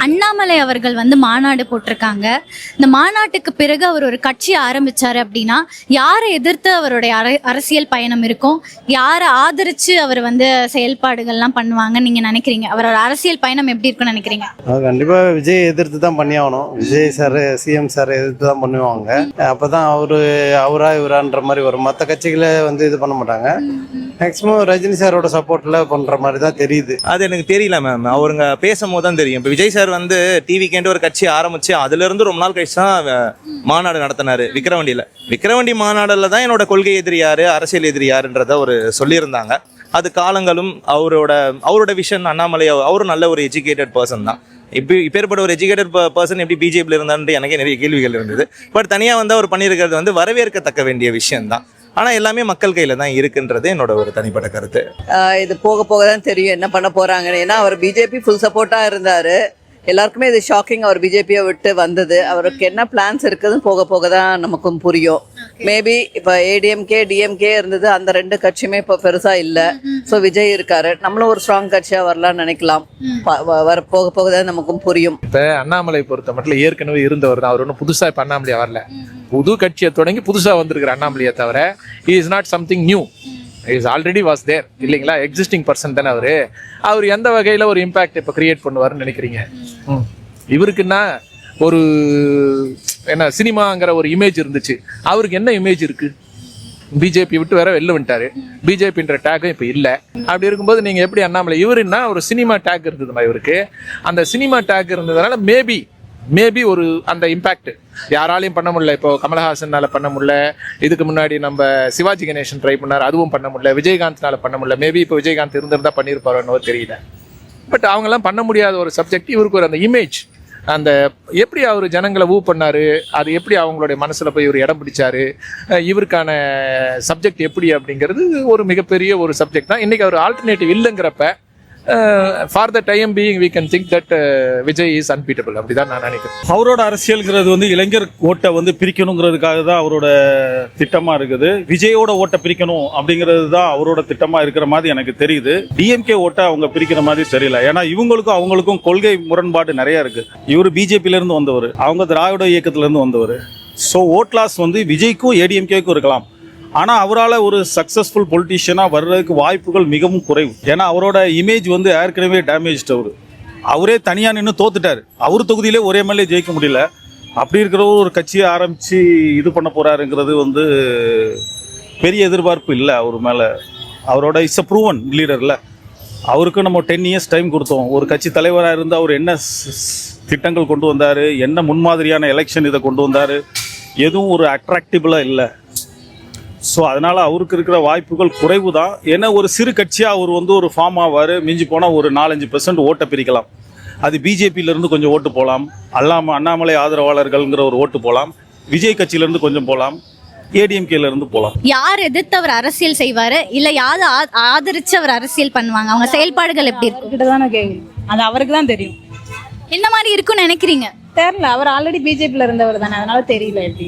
அண்ணாமலை அவர்கள் வந்து மாநாடு போட்டிருக்காங்க. இந்த மாநாட்டுக்கு பிறகு அவர் ஒரு கட்சி ஆரம்பிச்சாரு அப்படின்னா யாரை எதிர்த்து அவருடைய அரசியல் பயணம் இருக்கும், யாரை ஆதரிச்சு அவர் வந்து செயல்பாடுகள்லாம் பண்ணுவாங்கன்னு நீங்க நினைக்கிறீங்க? அவரோட அரசியல் பயணம் எப்படி இருக்குன்னு நினைக்கிறீங்க? கண்டிப்பா விஜய் எதிர்த்து தான் பண்ணி ஆகணும். விஜய் சார், சிஎம் சார் எதிர்த்து தான் பண்ணுவாங்க. அப்பதான் அவரா இவரான்ற மாதிரி வரும். மற்ற கட்சிகளை வந்து இது பண்ண மாட்டாங்க. மேக்சிமம் ரஜினி சாரோட சப்போர்ட்ல பண்ற மாதிரி தான் தெரியுது. அது எனக்கு தெரியல மேம். அவருங்க பேசும்போது தான் தெரியும். இப்போ விஜய் சார் வந்து டிவிக்கேண்டு ஒரு கட்சி ஆரம்பிச்சு அதுல இருந்து ரொம்ப நாள் கழிச்சு தான் மாநாடு நடத்தினாரு விக்கிரவாண்டி மாநாடுல தான் என்னோட கொள்கை எதிரியாரு, அரசியல் எதிரியாருன்றத ஒரு சொல்லியிருந்தாங்க. அது காலங்களும் அவரோட விஷன். அண்ணாமலை அவரும் நல்ல ஒரு எஜுகேட்டட் பர்சன் தான். இப்பேற்பட்ட ஒரு எஜுகேட்டட் பர்சன் எப்படி பிஜேபியில் இருந்தான்னு எனக்கு நிறைய கேள்விகள் இருந்தது. பட் தனியாக வந்து அவர் பண்ணியிருக்கிறது வந்து வரவேற்கத்தக்க வேண்டிய விஷயம்தான். ஆனால் எல்லாமே மக்கள் கையில் தான் இருக்குன்றது என்னோட ஒரு தனிப்பட்ட கருத்து. இது போக போக தான் தெரியும் என்ன பண்ண போகிறாங்கன்னு. ஏன்னா அவர் பிஜேபி ஃபுல் சப்போர்ட்டாக இருந்தார். எல்லாருக்குமே இது ஷாக்கிங் அவர் பிஜேபியை விட்டு வந்தது. அவருக்கு என்ன பிளான்ஸ் இருக்குதுன்னு போக போக தான் நமக்கும் புரியும். மேபி இப்போ ஏடிஎம்கே டிஎம்கே இருந்தது, அந்த ரெண்டு கட்சியுமே இப்போ பெருசாக இல்லை. ஸோ விஜய் இருக்காரு, நம்மளும் ஒரு ஸ்ட்ராங் கட்சியாக வரலாம்னு நினைக்கலாம். போக போக தான் நமக்கும் புரியும். இப்போ அண்ணாமலை பொறுத்த மட்டும் ஏற்கனவே இருந்தவர் தான். அவர் ஒன்றும் புதுசாக இப்போ அண்ணாமலையா வரல. புது கட்சியை தொடங்கி புதுசாக வந்திருக்கிற அண்ணாமலையை தவிர is not something new. Is already was there இல்லைங்களா? எக்ஸிஸ்டிங் பர்சன் தானே அவர் எந்த வகையில் ஒரு இம்பாக்ட் இப்போ கிரியேட் பண்ணுவார்னு நினைக்கிறீங்க? இவருக்குன்னா ஒரு என்ன சினிமாங்கிற ஒரு இமேஜ் இருந்துச்சு. அவருக்கு என்ன இமேஜ் இருக்கு? பிஜேபி விட்டு வேற வெளில வந்துட்டாரு. பிஜேபின்ற டேக்கும் இப்போ இல்லை. அப்படி இருக்கும்போது நீங்கள் எப்படி அண்ணாமலை இவருன்னா ஒரு சினிமா டேக் இருந்ததுமா இவருக்கு. அந்த சினிமா டேக் இருந்ததுனால மேபி ஒரு அந்த இம்பாக்ட் யாராலையும் பண்ண முடியல. இப்போ கமலஹாசனால பண்ண முடியல, இதுக்கு முன்னாடி நம்ம சிவாஜி கணேசன் ட்ரை பண்ணார், அதுவும் பண்ண முடியல. விஜயகாந்த்னால பண்ண முடியல. மேபி இப்போ விஜயகாந்த் இருந்திருந்தா பண்ணியிருப்பாரோன்னு தெரியல. பட் அவங்கெல்லாம் பண்ண முடியாத ஒரு சப்ஜெக்ட் இவருக்கு ஒரு அந்த இமேஜ், அந்த எப்படி அவர் ஜனங்களை பண்ணாரு, அது எப்படி அவங்களுடைய மனசுல போய் இவர் இடம் பிடிச்சாரு, இவருக்கான சப்ஜெக்ட் எப்படி அப்படிங்கிறது ஒரு மிகப்பெரிய ஒரு சப்ஜெக்ட் தான். இன்னைக்கு அவர் ஆல்டர்னேட்டிவ் இல்லைங்கிறப்ப for the time being we can think that Vijay is unbeatable. அப்படிதான் நான் நினைக்கிறேன். அவரோட அரசியல்ங்கிறது வந்து இளைஞர் ஓட்டை வந்து பிரிக்கணுங்கிறதுக்காக தான் அவரோட திட்டமா இருக்குது. விஜயோட ஓட்டை பிரிக்கணும் அப்படிங்கிறது தான் அவரோட திட்டமா இருக்கிற மாதிரி எனக்கு தெரியுது. டிஎம்கே ஓட்டை அவங்க பிரிக்கிற மாதிரி தெரியல. ஏன்னா இவங்களுக்கும் அவங்களுக்கும் கொள்கை முரண்பாடு நிறைய இருக்கு. இவர் பிஜேபியில இருந்து வந்தவர், அவங்க திராவிட இயக்கத்துல இருந்து வந்தவர். ஸோ ஓட் லாஸ் வந்து விஜய்க்கும் ஏடிஎம்கேக்கும் இருக்கலாம். ஆனால் அவரால் ஒரு சக்ஸஸ்ஃபுல் பொலிட்டீஷியனாக வர்றதுக்கு வாய்ப்புகள் மிகவும் குறைவு. ஏன்னா அவரோட இமேஜ் வந்து ஏற்கனவே டேமேஜ். அவரே தனியாக நின்று தோத்துட்டார். அவர் தொகுதியிலே ஒரே மேலே ஜெயிக்க முடியல. அப்படி இருக்கிற ஒரு கட்சியை ஆரம்பித்து இது பண்ண போகிறாருங்கிறது வந்து பெரிய எதிர்பார்ப்பு இல்லை அவர் மேலே. அவரோட இஸ் அ ப்ரூவன் லீடரில். அவருக்கு நம்ம 10 இயர்ஸ் டைம் கொடுத்தோம். ஒரு கட்சி தலைவராக இருந்து அவர் என்ன திட்டங்கள் கொண்டு வந்தார், என்ன முன்மாதிரியான எலெக்ஷன் இதை கொண்டு வந்தார், எதுவும் ஒரு அட்ராக்டிபிளாக இல்லை. ஸோ அதனால் அவருக்கு இருக்கிற வாய்ப்புகள் குறைவு தான். ஏன்னா ஒரு சிறு கட்சியாக அவர் வந்து ஒரு ஃபார்ம் ஆவார். மிஞ்சி போனால் ஒரு 4-5% ஓட்டை பிரிக்கலாம். அது பிஜேபியிலேருந்து கொஞ்சம் ஓட்டு போகலாம், அண்ணாமலை ஆதரவாளர்கள்ங்கிற ஒரு ஓட்டு போகலாம், விஜய் கட்சியிலேருந்து கொஞ்சம் போகலாம், ஏடிஎம்கேலேருந்து போகலாம். யார் எதிர்த்து அவர் அரசியல் செய்வாரு, இல்லை யார் ஆதரிச்சு அவர் அரசியல் பண்ணுவாங்க, அவங்க செயல்பாடுகள் எப்படி இருக்கு? அது அவருக்கு தான் தெரியும். என்ன மாதிரி இருக்குன்னு நினைக்கிறீங்க? தெரியல. அவர் ஆல்ரெடி பிஜேபியில் இருந்தவர் தானே, அதனால தெரியல எப்படி.